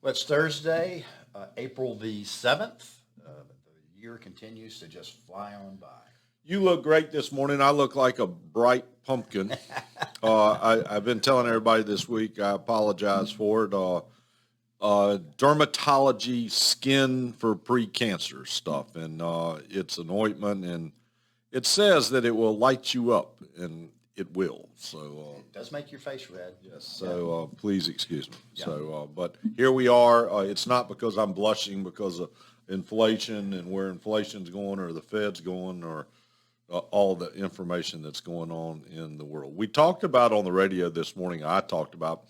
Well, it's Thursday, April the 7th. The year continues to just fly on by. You look great this morning. I look like a bright pumpkin. I've been telling everybody this week, I apologize for it. Dermatology skin for pre-cancer stuff, and it's an ointment, and it says that it will light you up, and it will. So It does make your face red. yes. So please excuse me. Yeah. So, but here we are. It's not because I'm blushing because of inflation and where inflation's going, or the Fed's going, or all the information that's going on in the world. We talked about on the radio this morning. I talked about,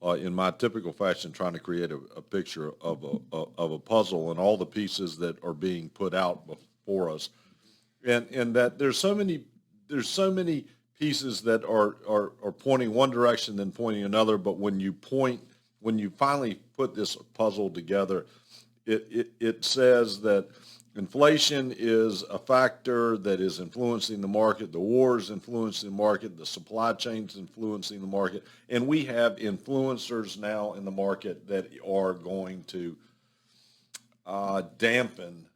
in my typical fashion, trying to create a picture of a puzzle and all the pieces that are being put out before us, and that there's so many pieces that are pointing one direction then pointing another. But when you finally put this puzzle together, it says that inflation is a factor that is influencing the market. The war is influencing the market. The supply chain's influencing the market. And we have influencers now in the market that are going to dampen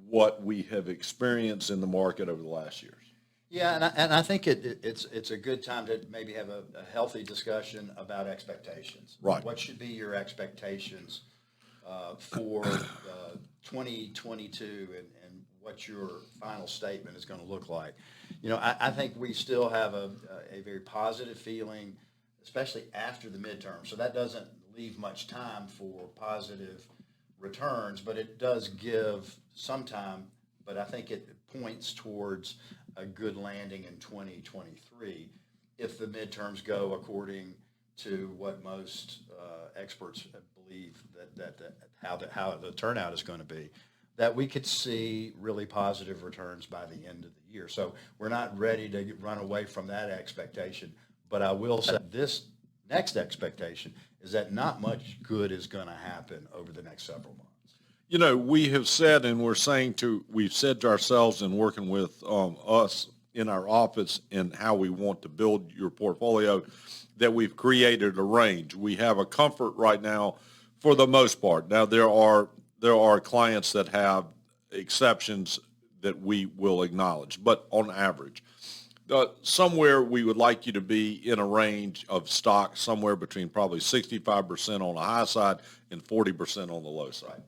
what we have experienced in the market over the last years. Yeah, and I think it's a good time to maybe have a healthy discussion about expectations. Right. What should be your expectations for 2022, and what your final statement is going to look like? You know, I think we still have a very positive feeling, especially after the midterm. So that doesn't leave much time for positive returns, but it does give some time. But I think it points towards a good landing in 2023 if the midterms go according to what most experts believe that how the turnout is going to be, that we could see really positive returns by the end of the year. So we're not ready to run away from that expectation, but I will say this next expectation is that not much good is going to happen over the next several months. You know, we have said, and we've said to ourselves in working with us in our office and how we want to build your portfolio, that we've created a range. We have a comfort right now for the most part. Now, there are clients that have exceptions that we will acknowledge, but on average, somewhere we would like you to be in a range of stocks somewhere between probably 65% on the high side and 40% on the low side.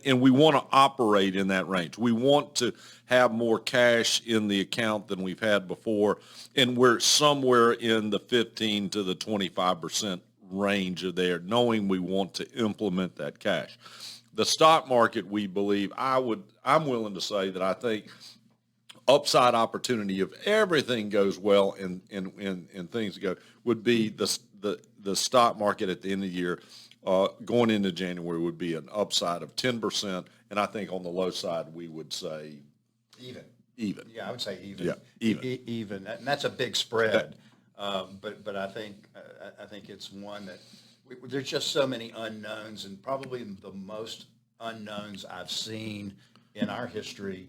And we want to operate in that range. We want to have more cash in the account than we've had before, and we're somewhere in the 15 to the 25% range of there, knowing we want to implement that cash. The stock market, we believe, I'm willing to say that I think upside opportunity, if everything goes well and things go, would be the stock market at the end of the year. Going into January would be an upside of 10%, and I think on the low side we would say even. Yeah, I would say even. Yeah, even. Even, and that's a big spread. But I think it's one that there's just so many unknowns, and probably the most unknowns I've seen in our history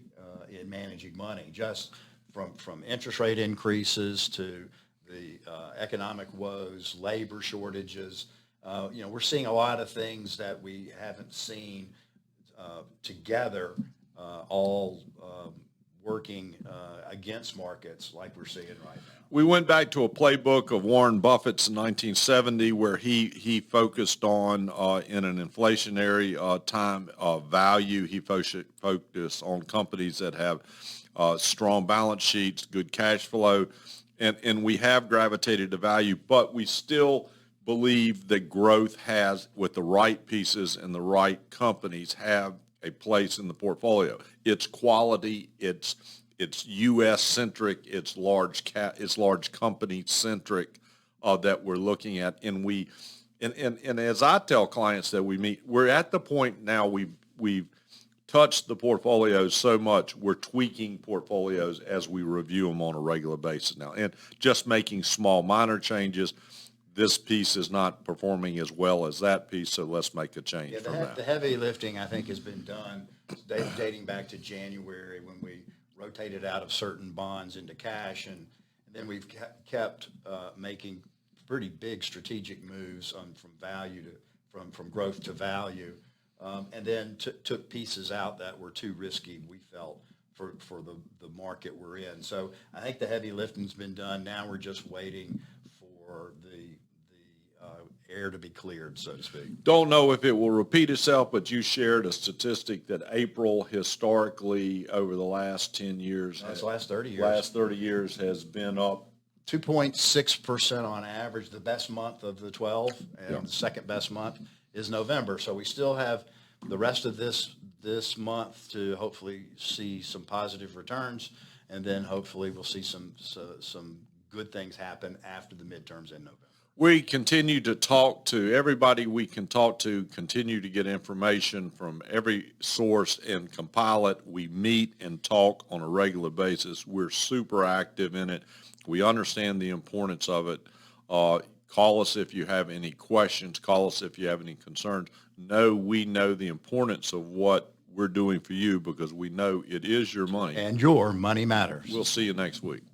in managing money, just from interest rate increases to the economic woes, labor shortages. You know, we're seeing a lot of things that we haven't seen together, all working against markets like we're seeing right now. We went back to a playbook of Warren Buffett's in 1970, where he focused on, in an inflationary time, value. He focused on companies that have strong balance sheets, good cash flow, and we have gravitated to value, but we still believe that growth has, with the right pieces and the right companies, have a place in the portfolio. It's quality, it's U.S. centric, it's large company centric that we're looking at, and as I tell clients that we meet, we're at the point now we've touched the portfolios so much, we're tweaking portfolios as we review them on a regular basis now, and just making small minor changes. This piece is not performing as well as that piece, so let's make a change from that. The heavy lifting, I think, has been done dating back to January when we rotated out of certain bonds into cash, and then we've kept making pretty big strategic moves from value from growth to value, and then took pieces out that were too risky, we felt, for the market we're in. So I think the heavy lifting's been done. Now we're just waiting for the air to be cleared, so to speak. Don't know if it will repeat itself, but you shared a statistic that April historically over the last 10 years, That's the last 30 years. last 30 years has been up. 2.6% on average. The best month of the 12, and the second best month is November. So we still have the rest of this month to hopefully see some positive returns, and then hopefully we'll see some good things happen after the midterms in November. We continue to talk to everybody we can talk to, continue to get information from every source and compile it. We meet and talk on a regular basis. We're super active in it. We understand the importance of it. Call us if you have any questions. Call us if you have any concerns. We know the importance of what we're doing for you because we know it is your money. And your money matters. We'll see you next week.